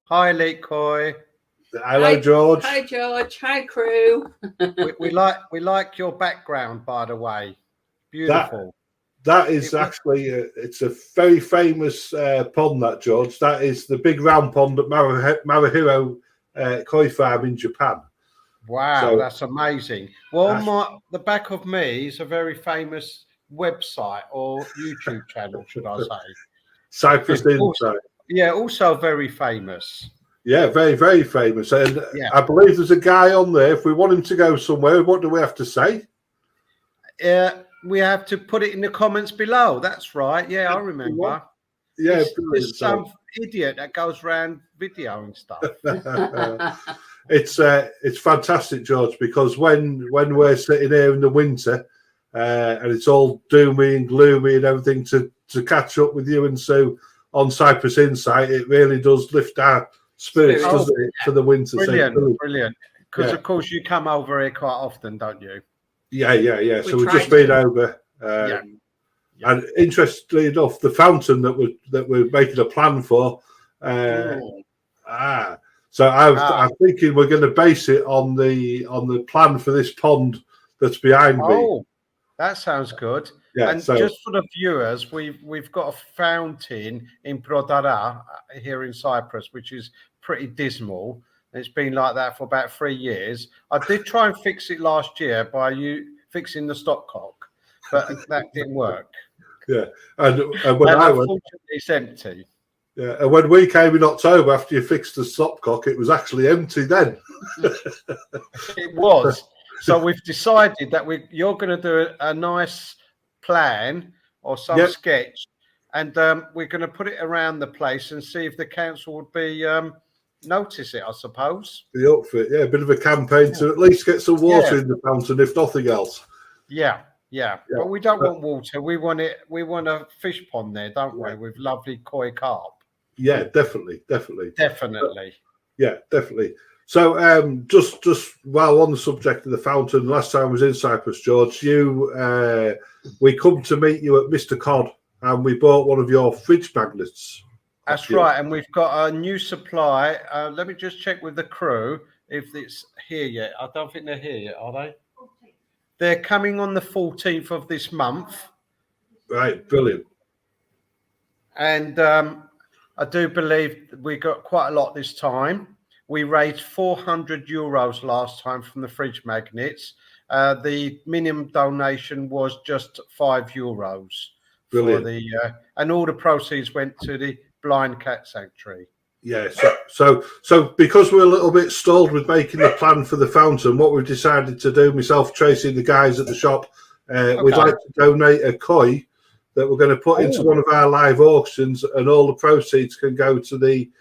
Hi, Elite Koi. Hello, George. Hi, George. Hi, crew. we like your background, by the way. Beautiful. That is actually it's a very famous pond, that, George. That is the big round pond at Marahiro Koi Farm in Japan. Wow, that's amazing. Well, the back of me is a very famous website or YouTube channel, should I say? Cyprus Insights. Yeah, also very famous. Yeah, very, very famous. And I believe there's a guy on there. If we want him to go somewhere, what do we have to say? We have to put it in the comments below. That's right. Yeah, I remember. Yeah, it's some idiot that goes around videoing stuff. It's fantastic, George, because when we're sitting here in the winter and it's all doomy and gloomy and everything, to catch up with you and Sue on Cyprus Insight, it really does lift our spirits, doesn't it, for the winter. Brilliant. Because of course you come over here quite often, don't you? Yeah. So we've just been over. And interestingly enough, the fountain that we're making a plan for. So I'm thinking we're going to base it on the plan for this pond that's behind me. Oh, that sounds good. Yeah, and just for the viewers, we've got a fountain in Brodara here in Cyprus, which is pretty dismal. It's been like that for about 3 years. I did try and fix it last year by fixing the stopcock, but that didn't work. Yeah, and when I went, unfortunately, it's empty. Yeah, and when we came in October after you fixed the stopcock, it was actually empty then. It was. So we've decided that you're going to do a nice plan or some sketch, and we're going to put it around the place and see if the council would be notice it, I suppose. The outfit, a bit of a campaign to at least get some water in the fountain, if nothing else. Yeah. But we don't want water. We want a fish pond there, don't we? With lovely koi carp. Yeah, definitely. Yeah, definitely. So, just while on the subject of the fountain, last time I was in Cyprus, George, we come to meet you at Mr. Cod, and we bought one of your fridge magnets. That's right, and we've got a new supply. Let me just check with the crew if it's here yet. I don't think they're here yet, are they? 14th. They're coming on the 14th of this month. Right, brilliant. And I do believe we got quite a lot this time. We raised €400 last time from the fridge magnets. The minimum donation was just €5. Brilliant. And all the proceeds went to the Blind Cat Sanctuary. Yeah, so because we're a little bit stalled with making the plan for the fountain, what we've decided to do, myself, Tracy, and the guys at the shop, we'd like to donate a koi that we're going to put into one of our live auctions, and all the proceeds can go to the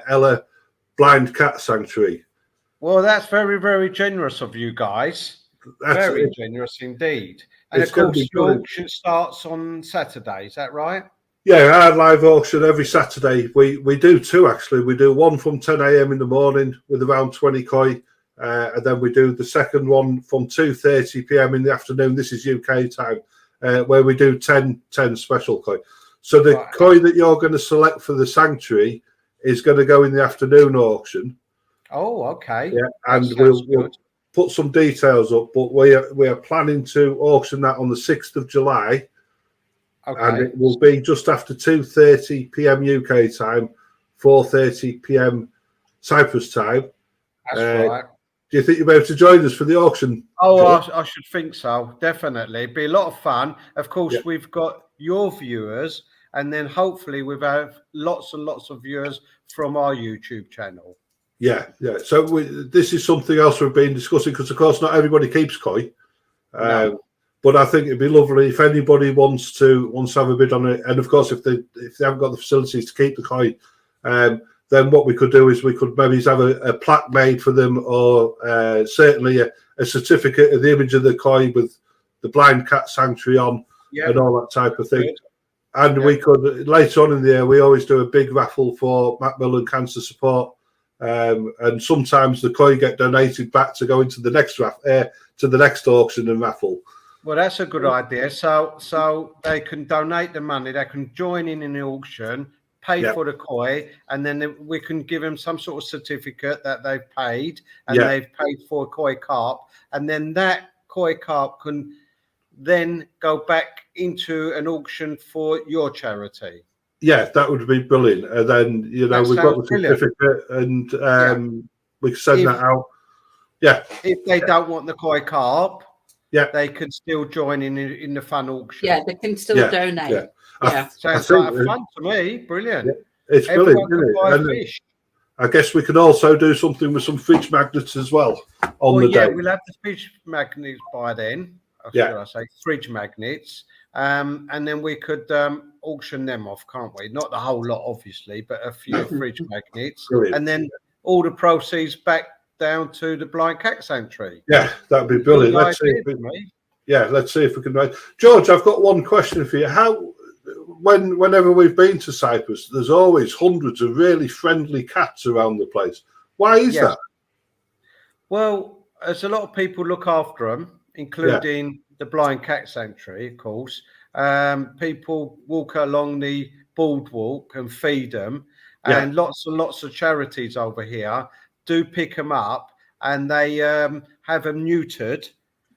Ella Blind Cat Sanctuary. Well, that's very, very generous of you guys. Very generous indeed. And of course, the auction starts on Saturday. Is that right? Yeah, our live auction every Saturday. We do two, actually. We do one from 10 a.m. in the morning with around 20 koi, and then we do the second one from 2:30 p.m. in the afternoon. This is UK time, where we do 10 special koi. So the koi that you're going to select for the sanctuary is going to go in the afternoon auction. Oh, okay. Yeah, and we'll put some details up, but we are planning to auction that on the 6th of July. Okay. And it will be just after 2:30 p.m. UK time, 4:30 p.m. Cyprus time. That's right. Do you think you'll be able to join us for the auction? Oh, I should think so. Definitely. It'd be a lot of fun. Of course, we've got your viewers, and then hopefully we'll have lots and lots of viewers from our YouTube channel. Yeah. So this is something else we've been discussing, because, of course, not everybody keeps koi. No. But I think it'd be lovely if anybody wants to have a bid on it. And of course, if they haven't got the facilities to keep the koi, then what we could do is we could maybe have a plaque made for them, or certainly a certificate of the image of the koi with the Blind Cat Sanctuary on, and all that type of thing. Good. And we could, later on in the year, we always do a big raffle for Macmillan Cancer Support. And sometimes the koi get donated back to go into the next to the next auction and raffle. Well, that's a good idea. So they can donate the money. They can join in the auction, pay for the koi, and then we can give them some sort of certificate that they've paid, and Yeah. they've paid for a koi carp, and then that koi carp can then go back into an auction for your charity. Yeah, that would be brilliant. And then, you know, That we've got sounds the brilliant. certificate and we can send that out. Yeah. If they don't want the koi carp, yeah, they can still join in the fun auction. Yeah, they can still donate. Yeah. Yeah. Sounds like fun to me. Brilliant. Yeah, it's Everyone brilliant, can isn't buy it? fish. I guess we could also do something with some fridge magnets as well on the day. We'll have the fridge magnets by then. Yeah. I say fridge magnets, and then we could auction them off, can't we? Not the whole lot, obviously, but a few fridge magnets, Brilliant. and then all the proceeds back down to the Blind Cat Sanctuary. Yeah, that'd be brilliant. Let's see if we can. George, I've got one question for you. Whenever we've been to Cyprus, there's always hundreds of really friendly cats around the place. Why is that? Well, as a lot of people look after them, including the Blind Cat Sanctuary, of course. People walk along the boardwalk and feed them, and lots and lots of charities over here do pick them up, and they have them neutered.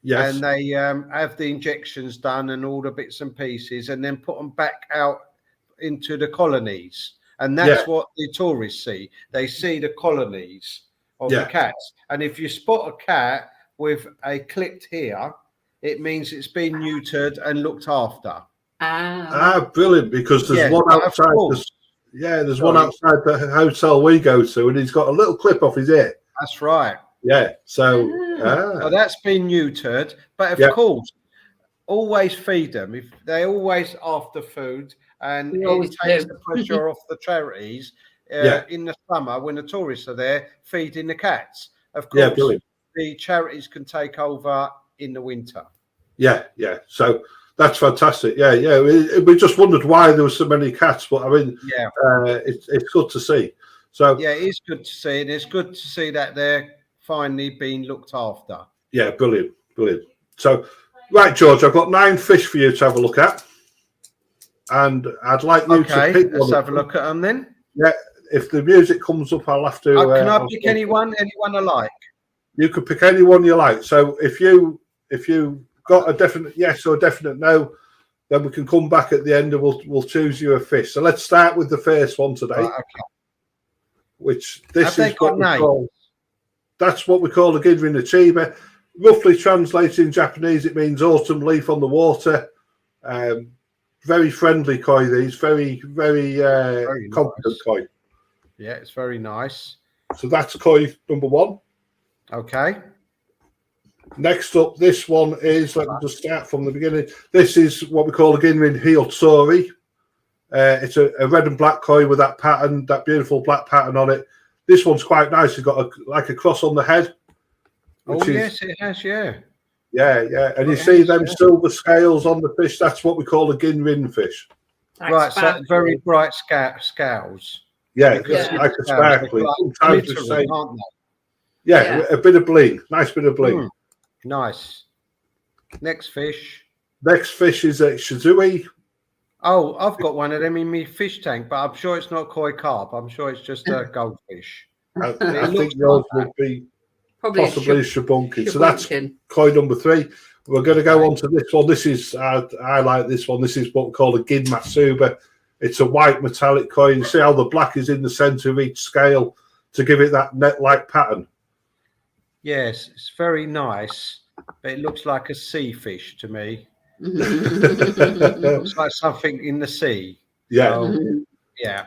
Yes. And they have the injections done and all the bits and pieces, and then put them back out into the colonies. And that's what the tourists see. They see the colonies of the cats. And if you spot a cat with a clipped here, it means it's been neutered and looked after. Brilliant, because there's one outside. There's one outside the hotel we go to, and he's got a little clip off his ear. That's right. Yeah, so that's been neutered, but of course, always feed them. If they're always after food, and it takes the pressure off the charities in the summer when the tourists are there feeding the cats. Of course, the charities can take over in the winter. Yeah. So that's fantastic. Yeah. We just wondered why there were so many cats, but I mean, it's good to see. So it is good to see, and it's good to see that they're finally being looked after. Yeah, brilliant. So, right, George, I've got 9 fish for you to have a look at, and I'd like you to pick one. Let's have a look at them then. Yeah, if the music comes up, I'll have to. Can I pick anyone I like? You could pick anyone you like. So if you got a definite yes or a definite no, then we can come back at the end and we'll choose you a fish. So let's start with the first one today. Right, okay. Which this is what we call. That's what we call a Gidrin Achiba. Roughly translated in Japanese, it means autumn leaf on the water. Very friendly koi, these. Very, very confident koi. Yeah, it's very nice. So that's koi number 1. Okay. Next up, this one is, let me just start from the beginning. This is what we call a Gidrin Hiotori. It's a red and black koi with that pattern, that beautiful black pattern on it. This one's quite nice. It's got a cross on the head. Yes, it has, Yeah. And you see them silver scales on the fish. That's what we call a Gidrin fish. Right, so very bright scales. Yeah, like a sparkly. Sometimes we say, a bit of bling. Nice bit of bling. Nice. Next fish. Next fish is a Shizui. Oh, I've got one of them in my fish tank, but I'm sure it's not koi carp. I'm sure it's just a goldfish. I think yours would be possibly shabunkin. So that's koi number 3. We're going to go on to this one. This is, I like this one. This is what we call a Gid Matsuba. It's a white metallic koi. You see how the black is in the center of each scale to give it that net-like pattern. Yes, it's very nice, but it looks like a sea fish to me. Looks like something in the sea. Yeah. Nice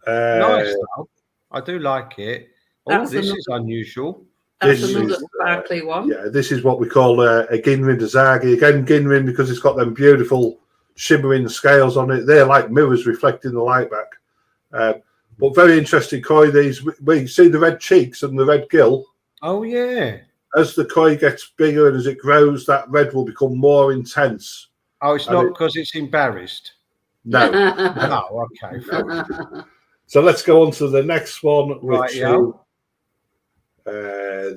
though. I do like it. This is unusual. That's another sparkly one. Yeah, this is what we call a Ginrin Dazagi. Again, Ginrin because it's got them beautiful shimmering scales on it. They're like mirrors reflecting the light back. But very interesting koi. These we see the red cheeks and the red gill. Oh yeah. As the koi gets bigger and as it grows, that red will become more intense. Oh, it's not because it's embarrassed. No. No, okay. So let's go on to the next one, which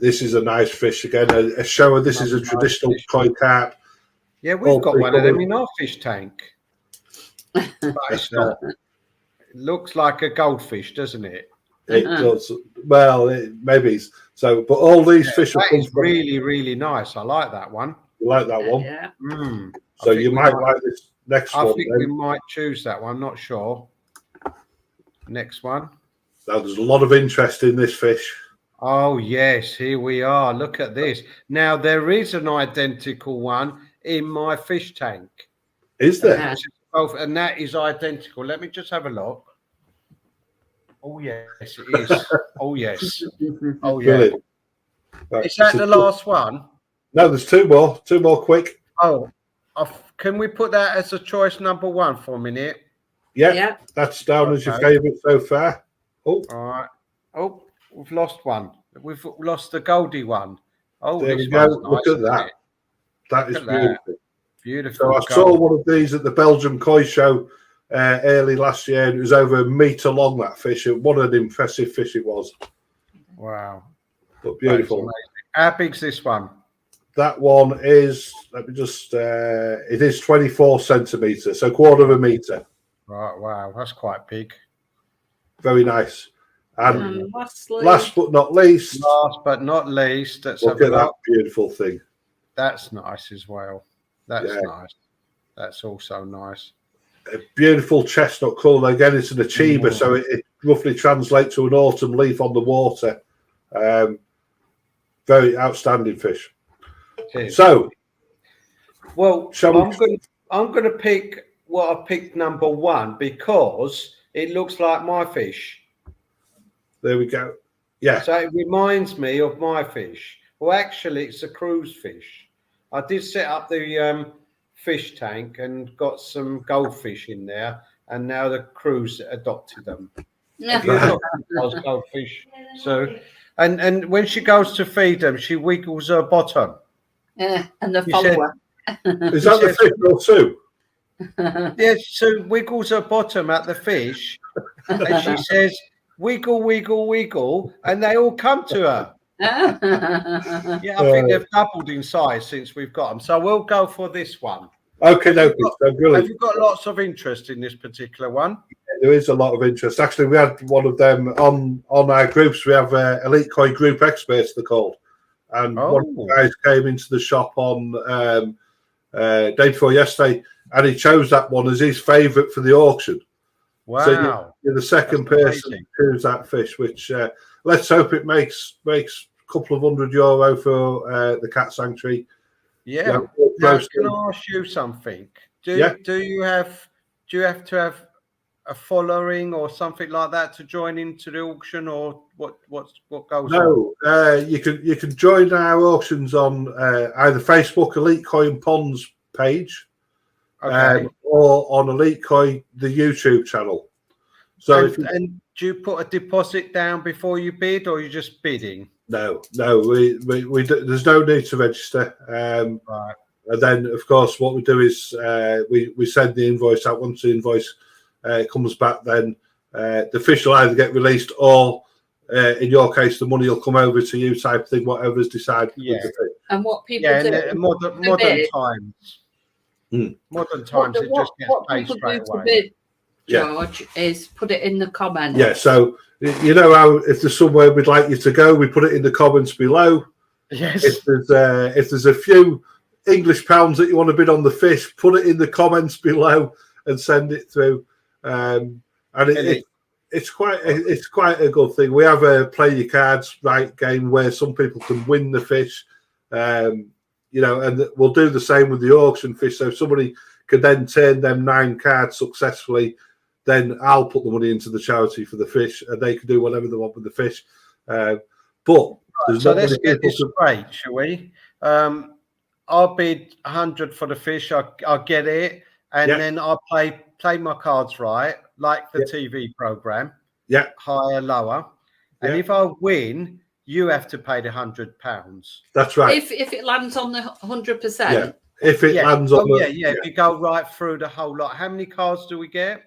this is a nice fish again. A Showa. This is a traditional koi carp. Yeah, we've got one of them in our fish tank. But looks like a goldfish, doesn't it? It does. Well, maybe so. But all these fish are really, really nice. I like that one. You like that one? Yeah. So you might like this next one. I think we might choose that one. Not sure. Next one. Now, there's a lot of interest in this fish. Oh, yes. Here we are. Look at this. Now, there is an identical one in my fish tank. Is there? And that is identical. Let me just have a look. Oh, yes, it is. Oh, yes. Oh, yeah. Right, is that the last one? No, there's two more. Two more quick. Oh, can we put that as a choice number one for a minute? Yeah. That's down as your favourite so far. Oh. All right. Oh, we've lost one. We've lost the Goldie one. Oh, there we go. Look at that. That is beautiful. Beautiful. So I saw one of these at the Belgium Koi show early last year, and it was over 1 metre long, that fish. What an impressive fish it was. Wow. But beautiful. How big's this one? That one is, let me just, it is 24 centimetres, so 1/4 metre. Right, wow, that's quite big. Very nice. And last but not least. Let's look at that beautiful thing. That's nice as well. That's nice. That's also nice. A beautiful chestnut colour. Again, it's an achiever, so it roughly translates to an autumn leaf on the water. Very outstanding fish. So, well, I'm going to pick what I picked number one because it looks like my fish. There we go. Yeah. So it reminds me of my fish. Well, actually, it's a cruise fish. I did set up the fish tank and got some goldfish in there, and now the cruise adopted them. Have you adopted those goldfish? So, and when she goes to feed them, she wiggles her bottom. Yeah, and the follower. Is that the fish or Sue? Yes, Sue wiggles her bottom at the fish, and she says, "Wiggle, wiggle, wiggle," and they all come to her. Yeah, I think they've doubled in size since we've got them. So we'll go for this one. Okay, no, have you got lots of interest in this particular one? There is a lot of interest. Actually, we had one of them on our groups. We have Elite Koi Group Experts, they're called. And one of the guys came into the shop on day before yesterday, and he chose that one as his favourite for the auction. Wow. So you're the second person to choose that fish, which let's hope it makes a couple of €100 for the cat sanctuary. Yeah. Now, can I ask you something? Do you have to have a following or something like that to join into the auction, or what goes on? No, you can join our auctions on either Facebook Elite Koi and Ponds page, or on Elite Koi the YouTube channel. So and do you put a deposit down before you bid, or are you just bidding? No, we there's no need to register. Right. And then, of course, what we do is we send the invoice out. Once the invoice comes back, then the fish will either get released, or in your case, the money will come over to you, type of thing, whatever's decided. Yeah. And what people do modern times. Modern times, it just gets paid straight away. George, is put it in the comments. Yeah, so you know how if there's somewhere we'd like you to go, we put it in the comments below. Yes. If there's a few English pounds that you want to bid on the fish, put it in the comments below and send it through. And it's quite a good thing. We have a play your cards right game where some people can win the fish. And we'll do the same with the auction fish. So if somebody can then turn them 9 cards successfully, then I'll put the money into the charity for the fish, and they can do whatever they want with the fish. But so let's get this straight, shall we? I'll bid 100 for the fish. I'll get it, and then I'll play my cards right, like the TV program. Yeah, higher, lower, and if I win, you have to pay the £100. That's right. If it lands on the 100%. Yeah. If it lands on if you go right through the whole lot. How many cards do we get?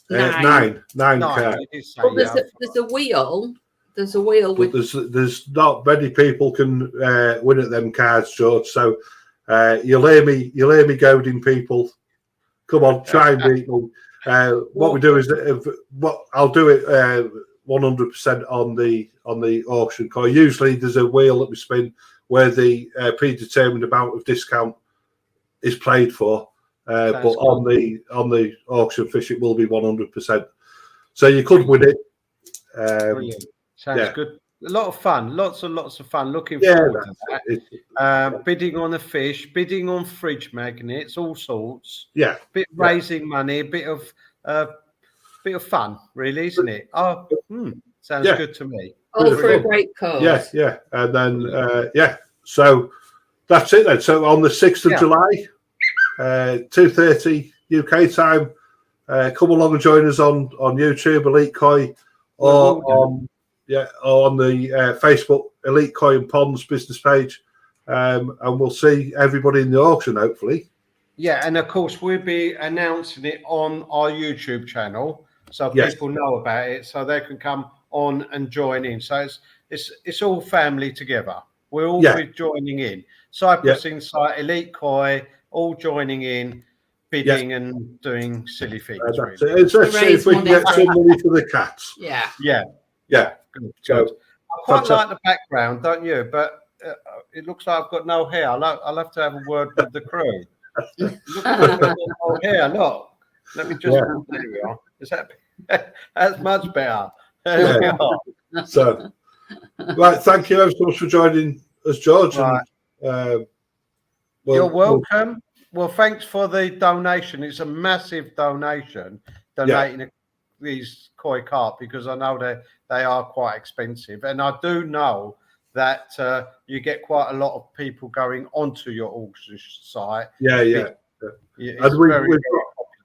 9 cards. But there's a wheel. There's a wheel with. There's not many people can win at them cards, George. So you'll hear me goading people. Come on, try and beat me. What we do is what I'll do it 100% on the auction coin. Usually there's a wheel that we spin where the predetermined amount of discount is played for, but on the auction fish it will be 100%. So you could win it. Brilliant. Sounds good. A lot of fun, lots and lots of fun. Looking forward to that. Bidding on a fish, bidding on fridge magnets, all sorts. Yeah, raising money, a bit of fun, really, isn't it? Oh, sounds good to me. All for a great cause. Yeah, and then so that's it then. So on the 6th of July, 2:30 UK time, come along and join us on YouTube, Elite Koi, or on the Facebook Elite Koi and Ponds business page, and we'll see everybody in the auction hopefully. Yeah, and of course we'll be announcing it on our YouTube channel, so people know about it, so they can come on and join in. So it's all family together. We're all be joining in. Cyprus Insights, Elite Koi, all joining in, bidding and doing silly things. Let's see if we can get some money for the cats. Yeah. Good. I quite like the background, don't you? But it looks like I've got no hair. I'll have to have a word with the crew. Look, I've got no hair. Look, let me just. There we are. Is that's much better? There we are. So, right. Thank you ever so much for joining us, George. Right. And, you're welcome. Well, thanks for the donation. It's a massive donation. Donating these koi carp, because I know they are quite expensive, and I do know that you get quite a lot of people going onto your auction site. And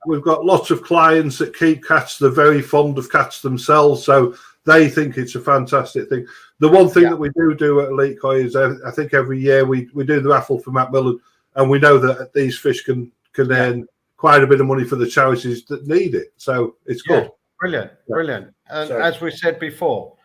we've got lots of clients that keep cats. They're very fond of cats themselves, so they think it's a fantastic thing. The one thing that we do at Elite Koi is I think every year we do the raffle for Macmillan, and we know that these fish can earn quite a bit of money for the charities that need it. So it's good. Brilliant. And as we said before,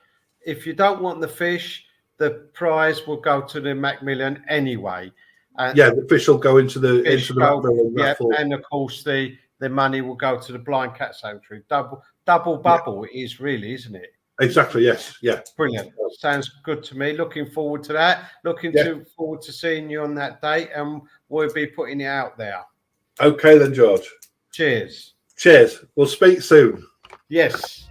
if you don't want the fish, the prize will go to the Macmillan anyway. And the fish will go into the Macmillan raffle. And of course the money will go to the Blind Cat Sanctuary. Double bubble it is really, isn't it? Exactly. Yes. Yeah. Brilliant. Sounds good to me. Looking forward to that. Forward to seeing you on that date, and we'll be putting it out there. Okay then, George. Cheers. We'll speak soon. Yes.